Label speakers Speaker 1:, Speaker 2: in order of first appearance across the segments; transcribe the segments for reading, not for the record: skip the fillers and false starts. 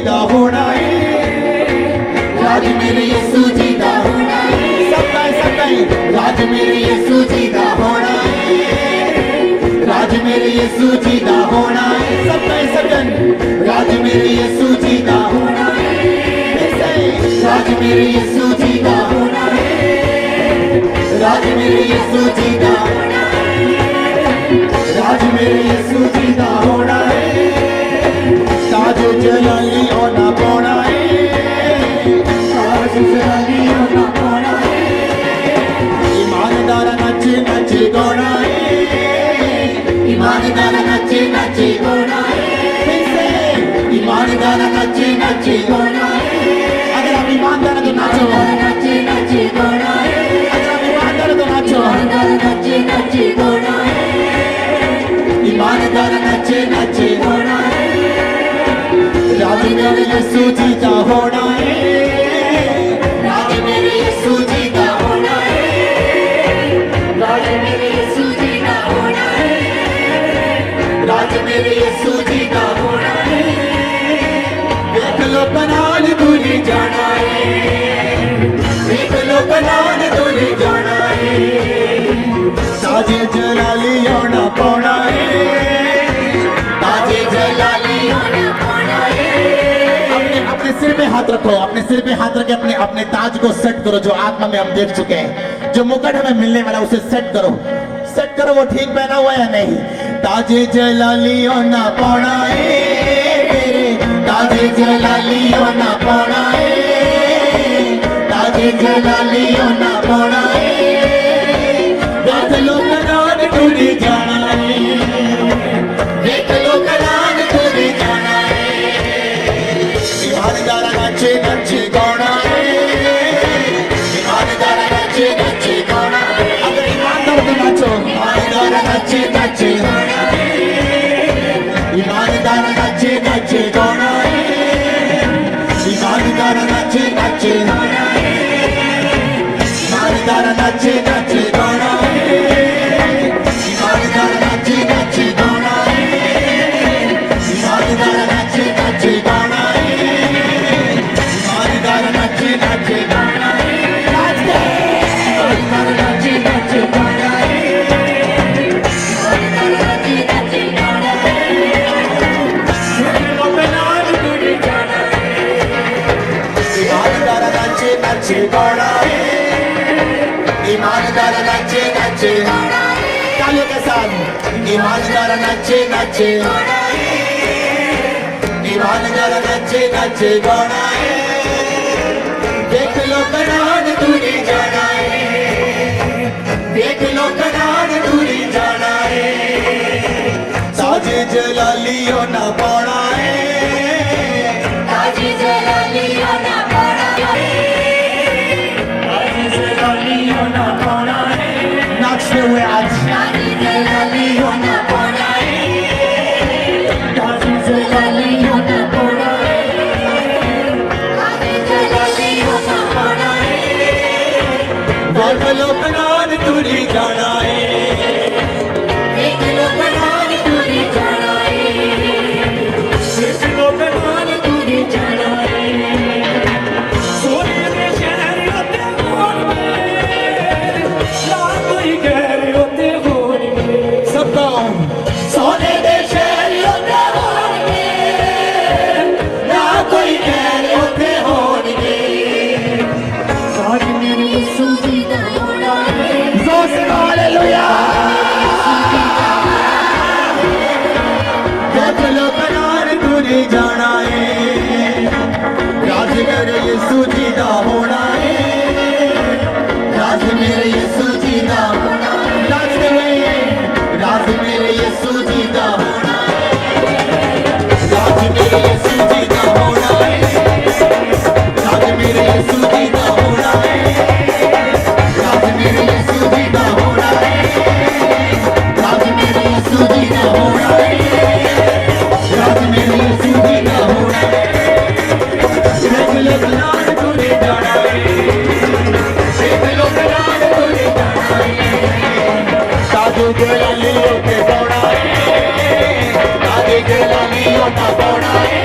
Speaker 1: दा होना है, राज मेरे यीशु जी दा होना है। सब राज मेरे यीशु जी दा होना है, राज मेरे यीशु जी दा होना है। सब राज मेरे यीशु जी दा होना है, राज मेरे यीशु जी दा होना है, राज मेरे यीशु जी दा होना है, राज मेरे यीशु जी दा होना है। ताज जलाली होना पाना है, ताज जलाली होना पाना है। ईमानदार नचे नचे गाना है, ईमानदार नचे नचे गाना है। ईमानदार नचे नचे गाना है। अगर आप ईमानदार तो नाचो, नचे नचे गाना है। अगर आप ईमानदार तो नाचो, नचे नचे गाना है। ईमानदार नचे नचे गाना है। राज मेरे यीशु जी का होना है, राज मेरे यीशु जी का होना है, राज मेरे यीशु जी का होना है, राज मेरे यीशु जी का होना है। देख लो कनान दूरी जाना है, देख लो कनान दूरी जाना है। ताजे जलाली होना पाना है, ताजे जलाली होना पाना है। अपने सिर पे हाथ रखो, अपने सिर पे हाथ रख के अपने अपने ताज को सेट करो। जो आत्मा में हम देख चुके हैं, जो मुकुट हमें मिलने वाला उसे सेट करो, सेट करो। वो ठीक पहना हुआ है या नहीं? ताजे जलाली होना पाना है, ताजे जलाली होना पाना है, ताजे जलाली होना पाना है। देख लो कनान टूरी जाना है, देख लो कनान टूरी जाना है। ईमानदार नचे नचे गाना है, ईमानदार नचे नचे गाना है। अगर ईमानदार तो नाचो, ईमानदार नचे नचे गाना है, ईमानदार नचे नचे गाना है, ईमानदार नचे नचे गाना है, ईमानदार नचे नचे गाना है, ईमानदार नचे नचे गाना है, ईमानदार नचे नचे गाना है, ईमानदार नचे नचे गाना है। ईमानदार नचे नचे गाना है, ईमानदार नचे नचे गाना है। ईमानदार नचे नचे तालियों के साथ। ईमानदार नचे नचे, ईमानदार नचे नचे गाना है। देख लो कनान दूरी जाना है, देख लो कनान दूरी जाना है। ताजे जलाली होना पाना है, ताजे जलाली होना पाना है, ताजे जलाली होना पाना है। नाचते हुए आज ताजे जलाली होना पाना है, ताजे जलाली होना पाना है, ताजे जलाली होना पाना है। देख लो कनान दूरी जाना है, देख लो कनान दूरी जाना है, देख लो कनान दूरी जाना है।
Speaker 2: सोने दे शहर होते होणगे, ना कोई गैर होते होणगे।
Speaker 1: सबका सोने दे शहर होते होणगे, ना कोई गैर होते होणगे।
Speaker 2: राज मेरे यीशु जी दा होना है,
Speaker 1: जोर से हालेलुया। देख लो कनान दूरी जाना है, राज मेरे यीशु जी दा होना है, राज मेरे यीशु जी दा होना है। नाचते हुए राज मेरे यीशु जी दा होना है, राज मेरे यीशु जी दा होना है, राज मेरे यीशु जी दा होना है, राज मेरे यीशु जी दा होना है, राज मेरे यीशु जी दा होना है, राज मेरे यीशु जी दा होना है। देख लो कनान दूरी जाना है, देख लो कनान दूरी जाना है। ताजे जलाली होके गाना है, ताजे जलाली होना गाना है।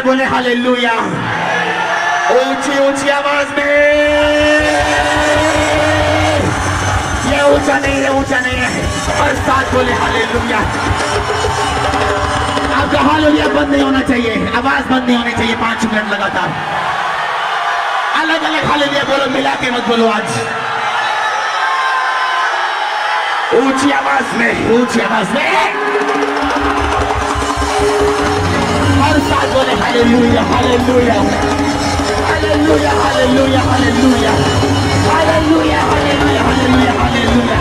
Speaker 1: बोले हालेलुया ऊंची ऊंची आवाज में ये ऊंचा नहीं है ऊंचा नहीं है और साथ बोले हालेलुया आपका हालेलुया बंद नहीं होना चाहिए आवाज बंद नहीं होनी चाहिए 5 मिनट लगातार अलग अलग हालेलुया बोलो मिला के मत बोलो आज ऊंची आवाज में हर साथ बोले hallelujah hallelujah hallelujah hallelujah hallelujah hallelujah hallelujah hallelujah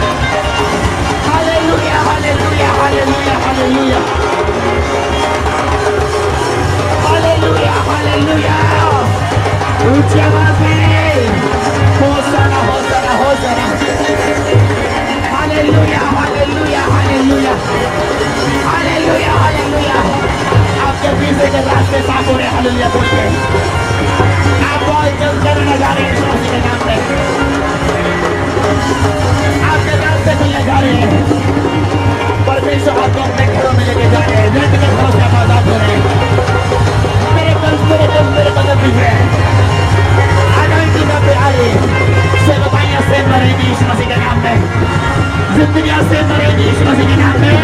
Speaker 1: hallelujah hallelujah hallelujah hallelujah hallelujah hallelujah hallelujah ऊंची आवाज में hosanna hosanna hosanna hallelujah hallelujah hallelujah hallelujah hallelujah आपके पीछे के रास्ते साफ हो रहे हालेलुया बोल के आप बहुत जल्द करने जा रहे हैं यीशु मसीह के नाम में आपके रास्ते खुलने जा रहे हैं परमेश्वर आपको अपने घरों में लेके जा रहे हैं रेंट के घरों से आप आजाद हो रहे हैं मेरे कदम दिख रहे हैं अनॉइंटिंग का पे आए सेवकाइयां सेव करेंगी यीशु मसीह के नाम में जिंदगियां सेव करेंगी यीशु मसीह के नाम में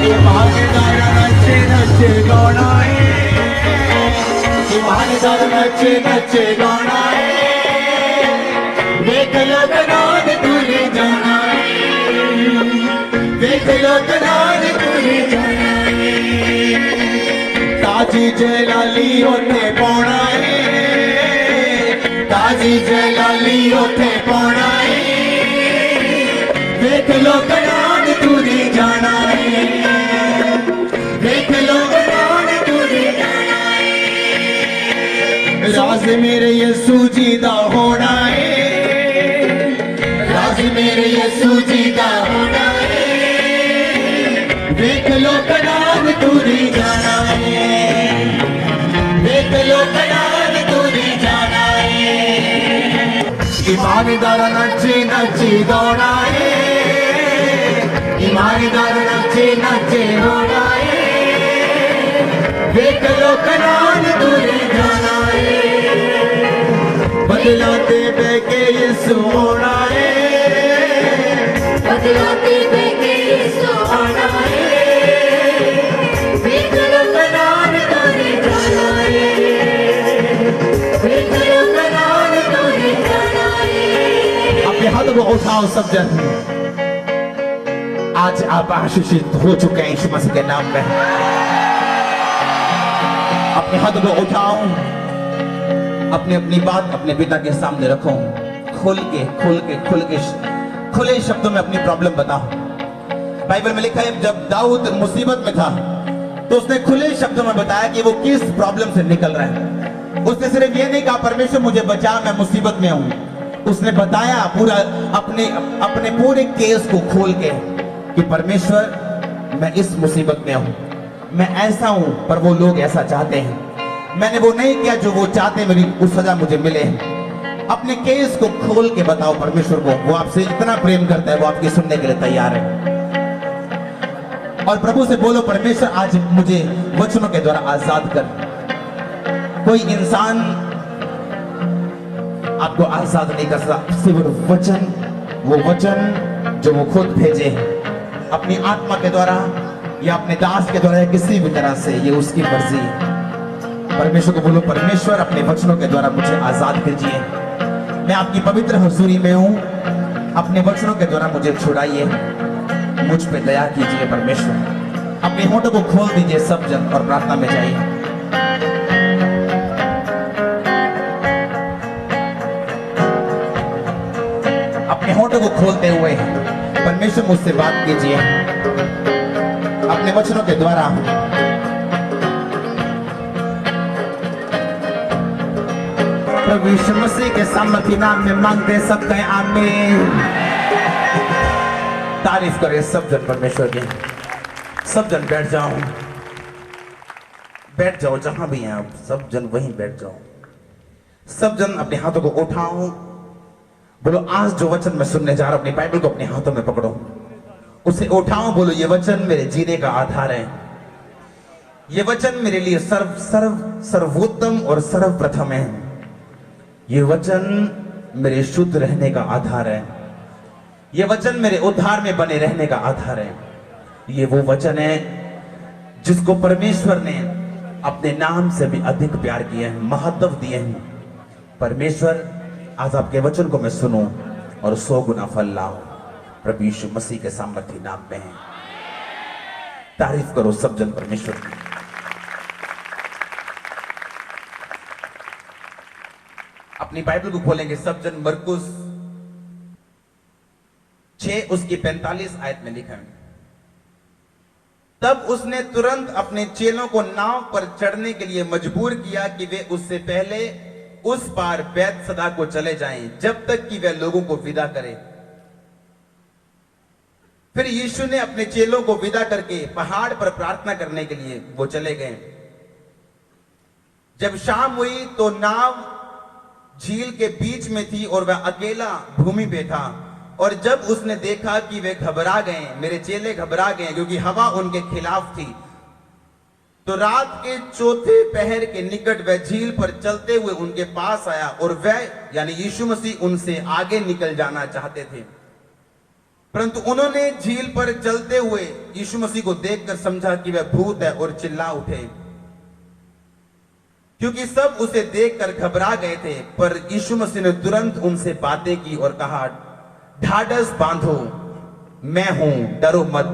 Speaker 1: ईमानदार नचे नचे गाना है ईमानदार नचे नचे गाना है देख लो कनान तुझे जाना है देख लो कनान तुझे जाना है ताजी जलाली होते पौना है ताजी जलाली होते पौना है देख लो कनान तुझे जाना है देख लो कनान तुझे जाना है राज मेरे यीशु जी दा होना है राज मेरे यीशु जी दा होना है देख लो कनान तुझे जाना है देख लो कनान तुझे जाना है ईमानदार नचे नचे दौड़ा है ईमानदार नचे नचे होना है देख लो कनान तुझे जाना है बदलाते बेके यीशु होना है बदलाते बेके यीशु होना है देख लो कनान तुझे जाना है देख लो कनान तुझे जाना है अपने हाथों को उठाओ सब जन आज आप आशीषित हो चुके हैं यीशु मसीह के नाम में अपने हाथों को उठाओ अपनी अपनी बात अपने पिता के सामने रखो खुल के खुले शब्दों में अपनी प्रॉब्लम बताओ बाइबल में लिखा है जब दाऊद मुसीबत में था तो उसने खुले शब्दों में बताया कि वो किस प्रॉब्लम से निकल रहा है उसने सिर्फ ये नहीं कहा परमेश्वर मुझे बचा मैं मुसीबत में हूं उसने बताया पूरा अपने पूरे केस को खोल के कि परमेश्वर मैं इस मुसीबत में हूं मैं ऐसा हूं पर वो लोग ऐसा चाहते हैं मैंने वो नहीं किया जो वो चाहते मेरी उस सजा मुझे मिले अपने केस को खोल के बताओ परमेश्वर को वो आपसे इतना प्रेम करता है वो आपकी सुनने के लिए तैयार है और प्रभु से बोलो परमेश्वर आज मुझे वचनों के द्वारा आजाद कर कोई इंसान आपको आजाद नहीं कर सकता सिर्फ वचन वो वचन जो वो खुद भेजे अपनी आत्मा के द्वारा या अपने दास के द्वारा या किसी भी तरह से, ये उसकी मर्जी। परमेश्वर को बोलो, परमेश्वर अपने वचनों के द्वारा मुझे आजाद कीजिए। मैं आपकी पवित्र हुजूरी में हूं, अपने वचनों के द्वारा मुझे छुड़ाइए, मुझ पे दया कीजिए। परमेश्वर अपने होठों को खोल दीजिए सब जन, और प्रार्थना में जाइए। अपने होठों को खोलते हुए परमेश्वर मुझसे बात कीजिए अपने वचनों के द्वारा। प्रभु यीशु मसीह के सामर्थी नाम में मांगते सकते हैं, आमीन। तारीफ करें सब जन परमेश्वर की। सब जन बैठ जाओ, बैठ जाओ जहां भी हैं आप, सब जन वहीं बैठ जाओ। सब जन अपने हाथों को उठाओ, बोलो आज जो वचन मैं सुनने जा रहा हूं, अपनी बाइबल को अपने हाथों में पकड़ो, उसे उठाओ, बोलो ये वचन मेरे जीने का आधार है। ये वचन मेरे लिए सर्वोत्तम और सर्वप्रथम है। ये वचन मेरे शुद्ध रहने का आधार है। ये वचन मेरे उद्धार में बने रहने का आधार है। ये वो वचन है जिसको परमेश्वर ने अपने नाम से भी अधिक प्यार किया है, महत्व दिए हैं। परमेश्वर आज आपके वचन को मैं सुनूं और 100 गुना फल लाऊं, प्रभु यीशु मसीह के सामर्थी नाम में है। तारीफ करो सब जन परमेश्वर की। अपनी बाइबल को खोलेंगे सब जन, मरकुस 6 उसकी 45 आयत में लिखा है, तब उसने तुरंत अपने चेलों को नाव पर चढ़ने के लिए मजबूर किया कि वे उससे पहले उस पार बैतसदा को चले जाएं, जब तक कि वह लोगों को विदा करे। फिर यीशु ने अपने चेलों को विदा करके पहाड़ पर प्रार्थना करने के लिए वो चले गए। जब शाम हुई तो नाव झील के बीच में थी और वह अकेला भूमि पे था। और जब उसने देखा कि वे घबरा गए, मेरे चेले घबरा गए क्योंकि हवा उनके खिलाफ थी, तो रात के चौथे पहर के निकट वह झील पर चलते हुए उनके पास आया, और वह यानी यीशु मसीह उनसे आगे निकल जाना चाहते थे, परंतु उन्होंने झील पर चलते हुए यीशु मसीह को देखकर समझा कि वह भूत है और चिल्ला उठे, क्योंकि सब उसे देखकर घबरा गए थे। पर यीशु मसीह ने तुरंत उनसे बातें की और कहा, ढाढ़स बांधो, मैं हूं, डरो मत।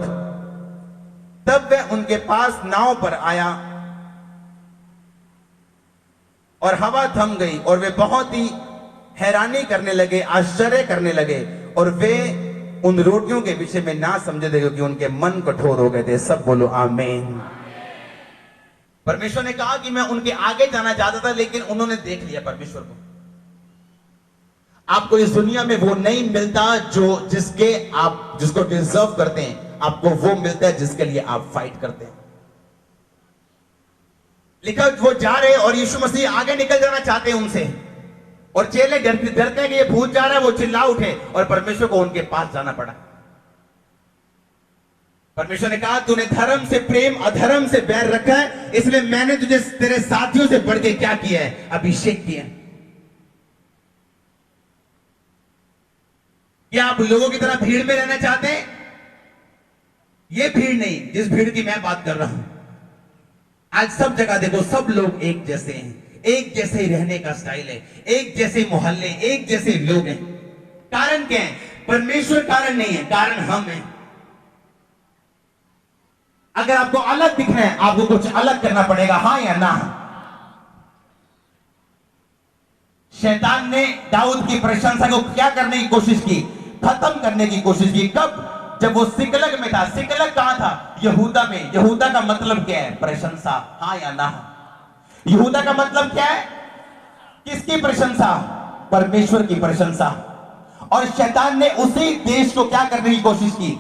Speaker 1: तब वह उनके पास नाव पर आया और हवा थम गई, और वे बहुत ही हैरानी करने लगे, आश्चर्य करने लगे, और वे उन रोटियों के विषय में ना समझे थे क्योंकि उनके मन कठोर हो गए थे। सब बोलो आमीन। परमेश्वर ने कहा कि मैं उनके आगे जाना चाहता था, लेकिन उन्होंने देख लिया परमेश्वर को। आपको इस दुनिया में वो नहीं मिलता जिसको डिजर्व करते हैं, आपको वो मिलता है जिसके लिए आप फाइट करते हैं। लिखा वो जा रहे और यीशु मसीह आगे निकल जाना चाहते हैं उनसे, और चेले डरते हैं कि ये भूत जा रहा है, वो चिल्ला उठे और परमेश्वर को उनके पास जाना पड़ा। परमेश्वर ने कहा, तूने धर्म से प्रेम अधर्म से बैर रखा है, इसलिए मैंने तुझे तेरे साथियों से बढ़ के क्या किया है, अभिषेक किया। क्या आप लोगों की तरह भीड़ में रहना चाहते हैं? ये भीड़ नहीं जिस भीड़ की मैं बात कर रहा हूं। आज सब जगह देखो, सब लोग एक जैसे हैं, एक जैसे ही रहने का स्टाइल है, एक जैसे मोहल्ले, एक जैसे लोग हैं। कारण क्या है? परमेश्वर कारण नहीं है, कारण हम हैं। अगर आपको अलग दिखना है, आपको कुछ अलग करना पड़ेगा, हां या ना? शैतान ने दाऊद की प्रशंसा को क्या करने की कोशिश की? खत्म करने की कोशिश की। कब? जब वो सिकलग में था। सिकलग कहां था? यहूदा में। यहूदा का मतलब क्या है? प्रशंसा। हां या ना? यहूदा का मतलब क्या है? किसकी प्रशंसा? परमेश्वर की प्रशंसा। और शैतान ने उसी देश को क्या करने की कोशिश की?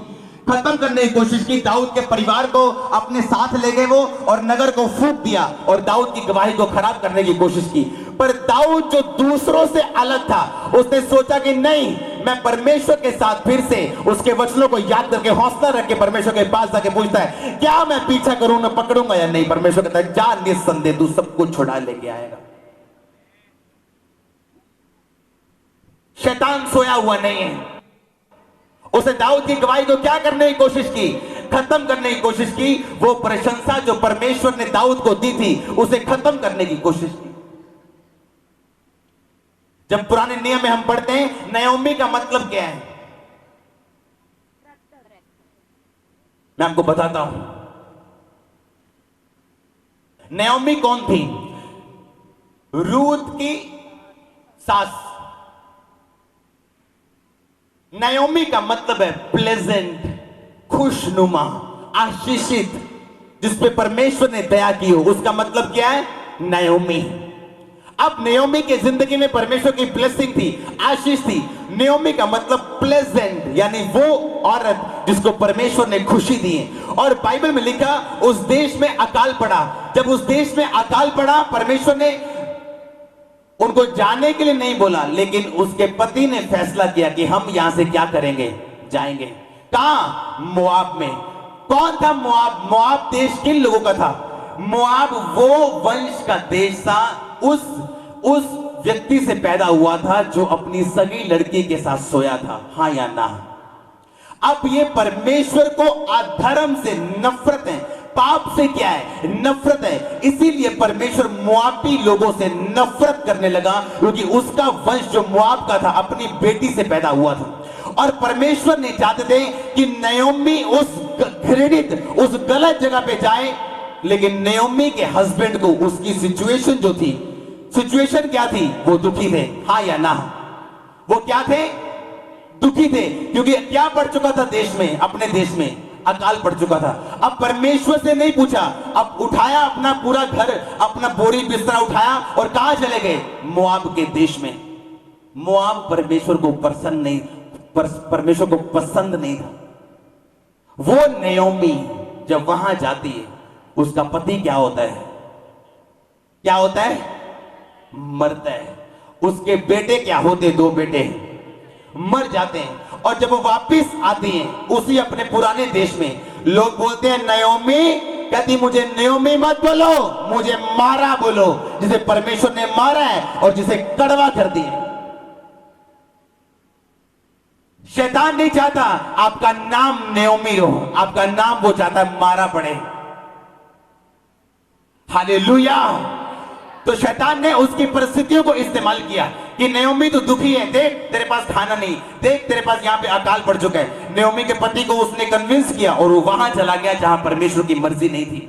Speaker 1: खत्म करने की कोशिश की। दाऊद के परिवार को अपने साथ ले गए वो, और नगर को फूंक दिया, और दाऊद की गवाही को खराब करने की कोशिश की। पर दाऊद जो दूसरों से अलग था, उसने सोचा कि नहीं, मैं परमेश्वर के साथ फिर से उसके वचनों को याद करके हौसला रख के परमेश्वर के पास जाके पूछता है, क्या मैं पीछा करूं, मैं पकड़ूंगा या नहीं? परमेश्वर कहता है, जा, निस्संदेह तू सब कुछ छुड़ा लेके आएगा। शैतान सोया हुआ नहीं है। उसने दाऊद की गवाही को क्या करने की कोशिश की? खत्म करने की कोशिश की। वो प्रशंसा जो परमेश्वर ने दाऊद को दी थी उसे खत्म करने की कोशिश की। जब पुराने नियम में हम पढ़ते हैं नयोमी का मतलब क्या है, मैं आपको बताता हूं। नयोमी कौन थी? रूत की सास। नयोमी का मतलब है प्लेजेंट, खुशनुमा, आशीषित, जिसपे परमेश्वर ने दया की हो, उसका मतलब क्या है? नयोमी। अब नयोमी की जिंदगी में परमेश्वर की ब्लेसिंग थी, आशीष थी। नयोमी का मतलब प्लेजेंट, यानी वो औरत जिसको परमेश्वर ने खुशी दी है। और बाइबल में लिखा उस देश में अकाल पड़ा। जब उस देश में अकाल पड़ा, परमेश्वर ने उनको जाने के लिए नहीं बोला, लेकिन उसके पति ने फैसला किया कि हम यहां से क्या करेंगे, जाएंगे। कहां? मोआब में। कौन था मोआब? मोआब देश किन लोगों का था? मोआब वो वंश का देश था, उस व्यक्ति से पैदा हुआ था जो अपनी सगी लड़की के साथ सोया था। हां या ना? अब ये परमेश्वर को अधर्म से नफरत है, पाप से क्या है? नफरत है। इसीलिए परमेश्वर मोआबी लोगों से नफरत करने लगा, क्योंकि उसका वंश जो मोआब का था अपनी बेटी से पैदा हुआ था। और परमेश्वर ने चाहते थे कि नयोमी उस घृणित, उस गलत जगह पे जाए, लेकिन नयोमी के हस्बैंड को उसकी सिचुएशन जो थी, सिचुएशन क्या थी? वो दुखी थे। हाँ या ना? वो क्या थे? दुखी थे, क्योंकि क्या पड़ चुका था देश में, अपने देश में अकाल पड़ चुका था। अब परमेश्वर से नहीं पूछा, अब उठाया अपना पूरा घर, अपना बोरी बिस्तरा उठाया और कहां चले गए? मोआब के देश में। मोआब परमेश्वर को पसंद नहीं, परमेश्वर को पसंद नहीं था। वो नयोमी जब वहां जाती है, उसका पति क्या होता है? क्या होता है? मरता है। उसके बेटे क्या होते? 2 बेटे मर जाते हैं। और जब वो वापिस आती हैं उसी अपने पुराने देश में, लोग बोलते हैं नयोमी, कहती मुझे नयोमी मत बोलो, मुझे मारा बोलो, जिसे परमेश्वर ने मारा है और जिसे कड़वा कर दिया। शैतान नहीं चाहता आपका नाम नयोमी हो, आपका नाम वो चाहता है मारा पड़े। हालेलुया। तो शैतान ने उसकी परिस्थितियों को इस्तेमाल किया कि नयोमी तो दुखी है, देख तेरे पास खाना नहीं, देख तेरे पास यहाँ पे अकाल पड़ चुका है। नयोमी के पति को उसने कन्विंस किया और वो वहां चला गया जहां परमेश्वर की मर्जी नहीं थी।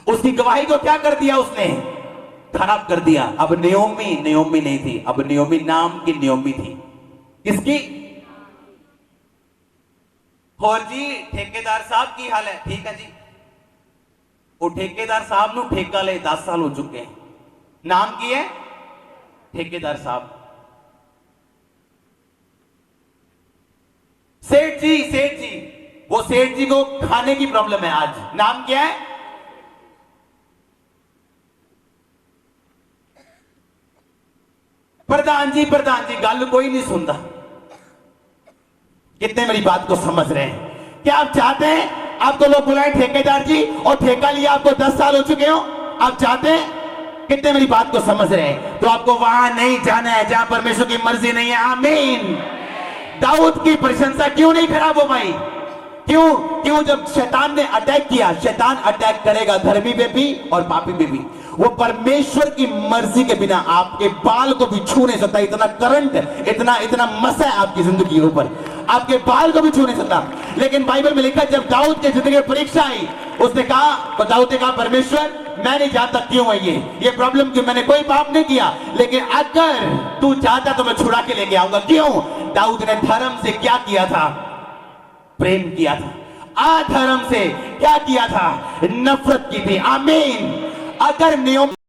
Speaker 1: उसकी गवाही को क्या कर दिया? उसने खराब कर दिया। अब नयोमी नयोमी नहीं थी, अब नयोमी नाम की नयोमी थी। किसकी? और जी ठेकेदार साहब की हाल है? ठीक है जी। वो ठेकेदार साहब नु ठेका ले 10 साल हो चुके हैं। नाम की है ठेकेदार साहब। सेठ जी, सेठ जी, वो सेठ जी को खाने की प्रॉब्लम है आज। नाम क्या है? प्रधान जी, प्रधान जी। गल कोई नहीं सुनता। कितने मेरी बात को समझ रहे हैं? क्या आप चाहते हैं आपको लोग बुलाए ठेकेदार जी, और ठेका लिया आपको 10 साल हो चुके हो? आप चाहते हैं? कितने मेरी बात को समझ रहे हैं? तो आपको वहां नहीं जाना है जहां परमेश्वर की मर्जी नहीं है। आमीन। दाऊद की प्रशंसा क्यों नहीं खराब हो भाई? क्यों? जब शैतान ने अटैक किया, शैतान अटैक करेगा धर्मी पे भी और पापी पे भी। वो परमेश्वर की मर्जी के बिना आपके बाल को भी छू नहीं सकता। इतना करंट, इतना मसा है आपकी जिंदगी के ऊपर, आपके बाल को भी छू नहीं सकता। लेकिन बाइबल में लिखा जब दाऊद की जिंदगी में परीक्षा आई, उसने कहा, तो दाऊद ने कहा परमेश्वर मैं नहीं जानता क्यों है ये प्रॉब्लम, क्यों? मैंने कोई पाप नहीं किया, लेकिन अगर तू चाहता तो मैं छुड़ा के लेके आऊंगा। क्यों? दाऊद ने धर्म से क्या किया था? प्रेम किया था। अधर्म से क्या किया था? नफरत की थी। आमीन। अगर नियम